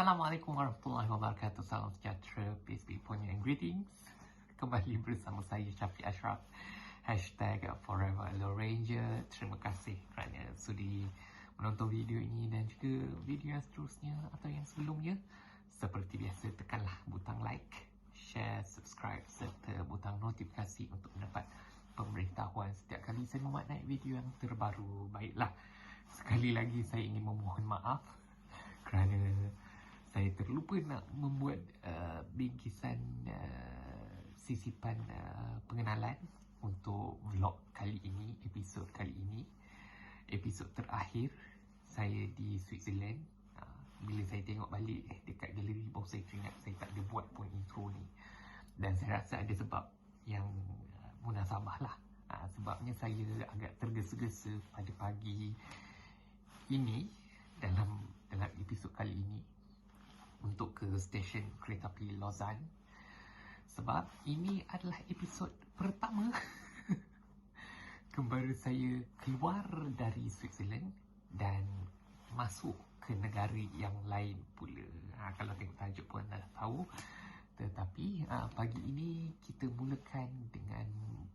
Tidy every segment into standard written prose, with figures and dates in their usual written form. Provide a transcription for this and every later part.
Assalamualaikum warahmatullahi wabarakatuh. Salam sejahtera, peace be upon you and greetings. Kembali bersama saya Syafiq Ashraf. #Forever Alone Ranger. Terima kasih kerana sudi menonton video ini dan juga video yang seterusnya atau yang sebelumnya. Seperti biasa, tekanlah butang like, share, subscribe serta butang notifikasi untuk mendapat pemberitahuan setiap kali saya memuat naik video yang terbaru. Baiklah, sekali lagi saya ingin memohon maaf kerana saya terlupa nak membuat bingkisan sisipan pengenalan untuk vlog kali ini, episod kali ini, episod terakhir saya di Switzerland. Bila saya tengok balik dekat galeri, baru saya teringat saya tak ada buat pun intro ni, dan saya rasa ada sebab yang munasabah lah. Sebabnya saya agak tergesa-gesa pada pagi ini dalam episod kali ini untuk ke stesen kereta api Lausanne, sebab ini adalah episod pertama kembali saya keluar dari Switzerland dan masuk ke negara yang lain pula. Kalau tengok tajuk pun dah tahu. Tetapi pagi ini kita mulakan dengan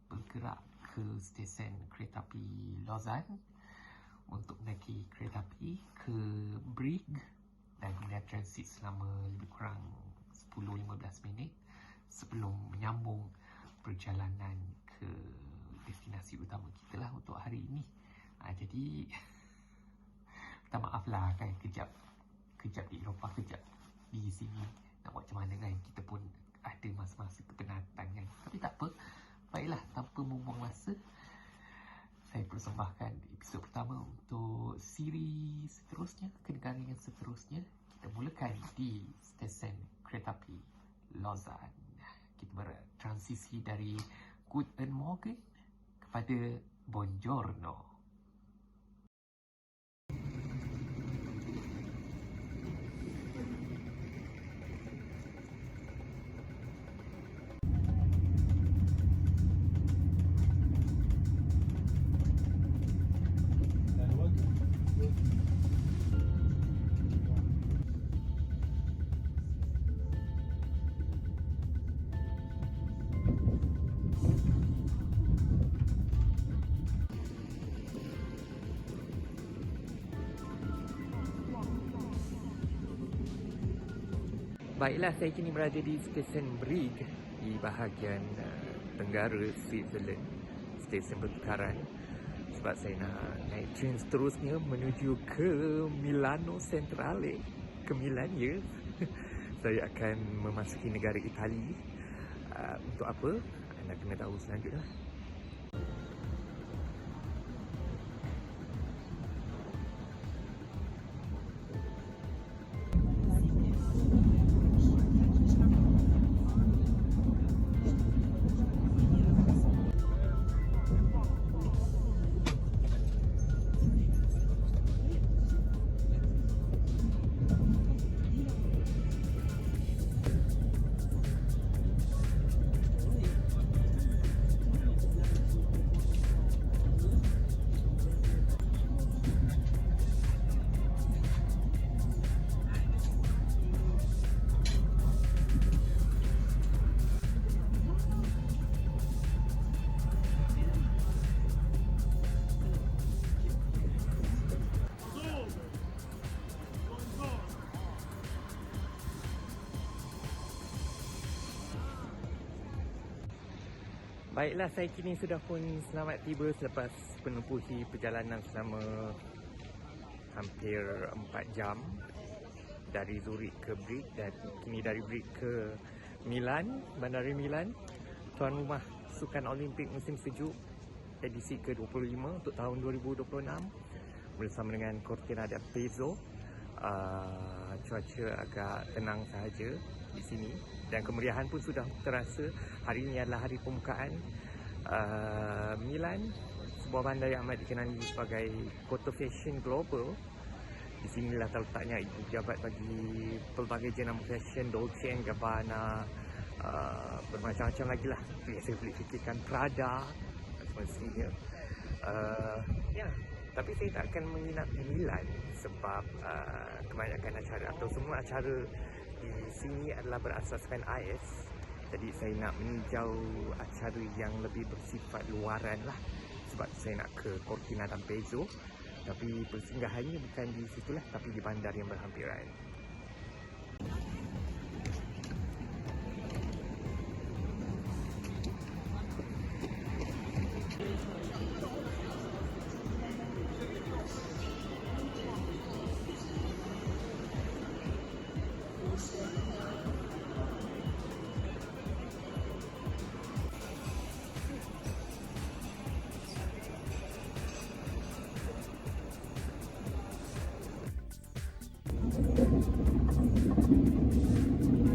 bergerak ke stesen kereta api Lausanne untuk menaiki kereta api ke Brig dan kemudian transit selama lebih kurang 10-15 minit sebelum menyambung perjalanan ke destinasi utama kita lah untuk hari ini. Jadi minta maaf lah kan, kejap di Eropah, kejap di sini, nak buat macam mana kan, kita pun ada masa-masa kepenatan kan. Tapi tak apa, baiklah, tanpa membuang masa, saya persembahkan episod pertama untuk siri seterusnya, ke negara yang seterusnya. Kita mulakan di stesen kereta api Lausanne. Kita bertransisi dari Guten Morgen kepada Buongiorno. Baiklah, saya kini berada di stesen Brig di bahagian tenggara Switzerland, stesen pertukaran, sebab saya nak naik train seterusnya menuju ke Milano Centrale, ke Milan ya. Saya akan memasuki negara Itali. Untuk apa? Anda kena tahu selanjutnya. Baiklah, saya kini sudah pun selamat tiba selepas menempuhi perjalanan selama hampir 4 jam dari Zurich ke Brig, dan kini dari Brig ke Milan, Bandara Milan, tuan rumah Sukan Olimpik musim sejuk edisi ke-25 untuk tahun 2026 bersama dengan Cortina d'Ampezzo. Cuaca agak tenang sahaja di sini dan kemeriahan pun sudah terasa. Hari ini adalah hari pembukaan Milan, sebuah bandar yang amat dikenali sebagai kota fashion global. Di sinilah terletaknya ibu pejabat bagi pelbagai jenama fashion, Dolce & Gabbana, bermacam-macam lagi lah. Saya boleh fikirkan Prada dan sebagainya. Ya, Tapi saya tak akan menginap di Milan sebab kebanyakan acara atau semua acara di sini adalah berasaskan AIS. Jadi saya nak meninjau acara yang lebih bersifat luaran lah, sebab saya nak ke Cortina d'Ampezzo. Tapi persinggahannya bukan di situlah, tapi di bandar yang berhampiran.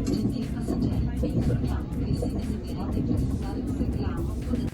Gentili passeggeri, vi informiamo che siete invitati per passare il reclamo con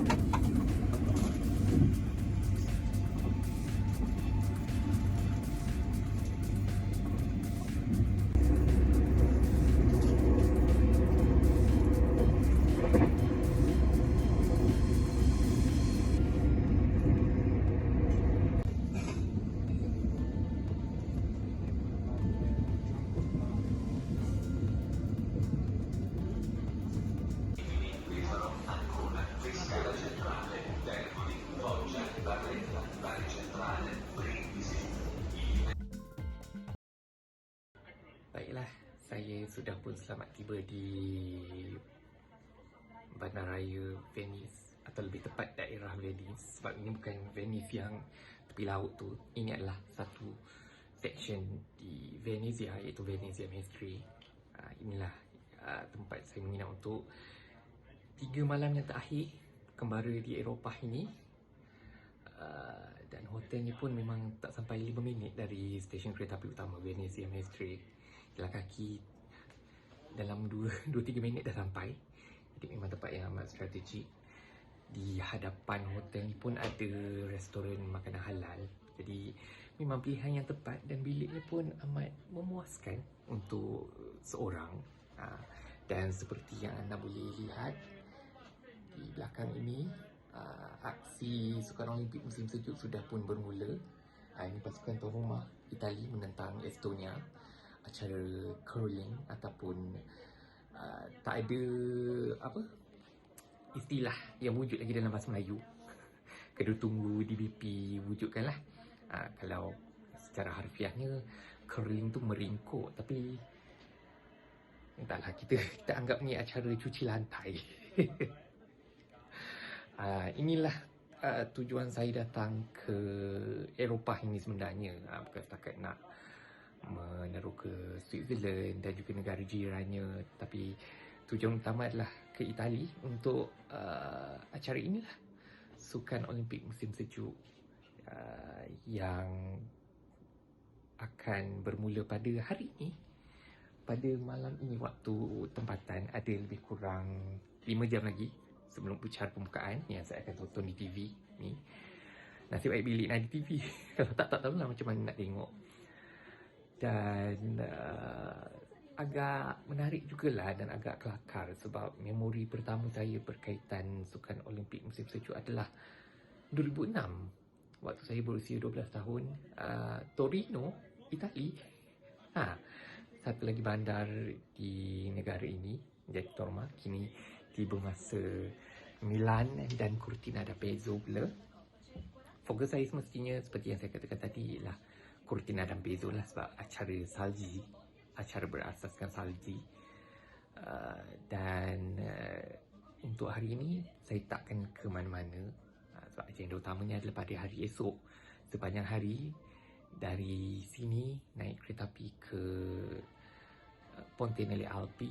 Baiklah, saya sudah pun selamat tiba di Bandaraya Venice, atau lebih tepat daerah Venice, sebab ini bukan Venice yang tepi laut tu. Ini adalah satu section di Venezia, iaitu Venezia Maestri. Inilah tempat saya menginap untuk 3 malam yang terakhir kembara di Eropah ini. Dan hotelnya pun memang tak sampai 5 minit dari stesen kereta api utama Venezia Maestri. Jalan kaki dalam 2-3 minit dah sampai. Jadi memang tempat yang amat strategik. Di hadapan hotel ni pun ada restoran makanan halal. Jadi memang pilihan yang tepat, dan biliknya pun amat memuaskan untuk seorang. Dan seperti yang anda boleh lihat di belakang ini, aksi Sukan Olimpik musim sejuk sudah pun bermula. Ini pasukan tuan rumah Itali menentang Estonia. Acara curling ataupun tak ada istilah yang wujud lagi dalam bahasa Melayu. Kedua tunggu DBP wujudkanlah. Kalau secara harfiahnya curling tu meringkuk, tapi entahlah, kita anggap ni acara cuci lantai. Inilah tujuan saya datang ke Eropah ini sebenarnya. Bukan setakat nak meneru ke Switzerland dan juga negara jirannya, tapi tujuan utama adalah ke Itali untuk acara inilah, Sukan Olimpik musim sejuk, yang akan bermula pada hari ini. Pada malam ini waktu tempatan, ada lebih kurang 5 jam lagi sebelum upacara pembukaan yang saya akan tonton di TV ni. Nasib baik bilik nak di TV. Kalau tak tahulah macam mana nak tengok. Dan agak menarik jugalah dan agak kelakar, sebab memori pertama saya berkaitan Sukan Olimpik musim sejuk adalah 2006, waktu saya berusia 12 tahun. Torino, Itali. Satu lagi bandar di negara ini menjadi tuan rumah. Kini tiba masa Milan dan Cortina d'Ampezzo pula. Fokus saya semestinya seperti yang saya katakan tadi ialah Cortina d'Ampezzo lah, sebab acara salji, acara berasaskan salji. Dan untuk hari ini saya takkan ke mana-mana, sebab agenda utamanya adalah pada hari esok. Sepanjang hari dari sini naik kereta api ke Ponte nelle Alpi,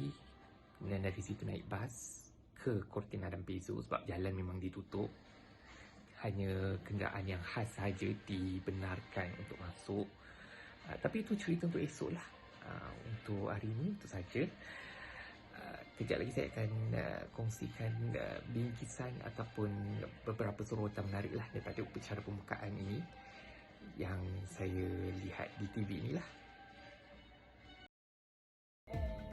kemudian dari situ naik bas ke Cortina d'Ampezzo, sebab jalan memang ditutup. Hanya kenderaan yang khas saja dibenarkan untuk masuk. Tapi itu cerita untuk esok lah. Untuk hari ini itu saja. Kejap lagi saya akan kongsikan bingkisan ataupun beberapa sorotan menarik lah daripada upacara pembukaan ini yang saya lihat di TV inilah.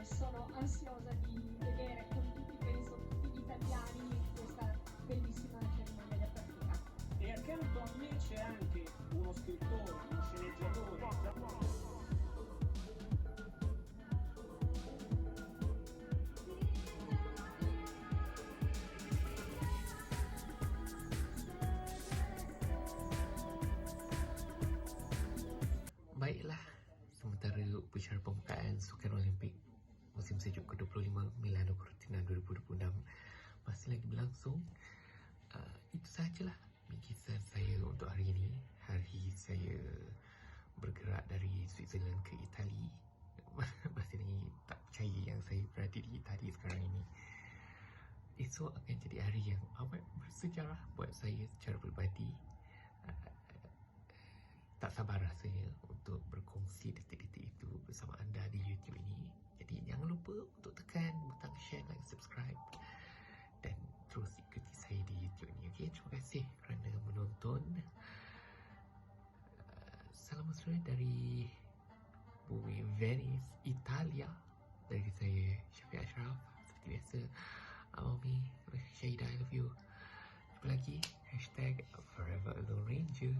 Sono ansiosa di vedere con tutti, penso tutti gli italiani, questa bellissima cerimonia di apertura. E accanto a me c'è anche uno saya bergerak dari Switzerland ke Itali. Masih lagi tak percaya yang saya berada di Itali sekarang ini. Esok akan jadi hari yang amat bersejarah buat saya secara peribadi. Tak sabar rasanya untuk berkongsi detik-detik itu bersama anda di YouTube ini. Jadi jangan lupa untuk tekan butang share, like, subscribe dan terus ikuti saya di YouTube ini. Okay? Terima kasih kerana menonton. Salam mesra dari bumi Venice, Italia. Dari saya, Syafiq Ashraf. Seperti biasa, Amami, Syahidah, I love you. Jumpa lagi, #ForeverAloneRanger.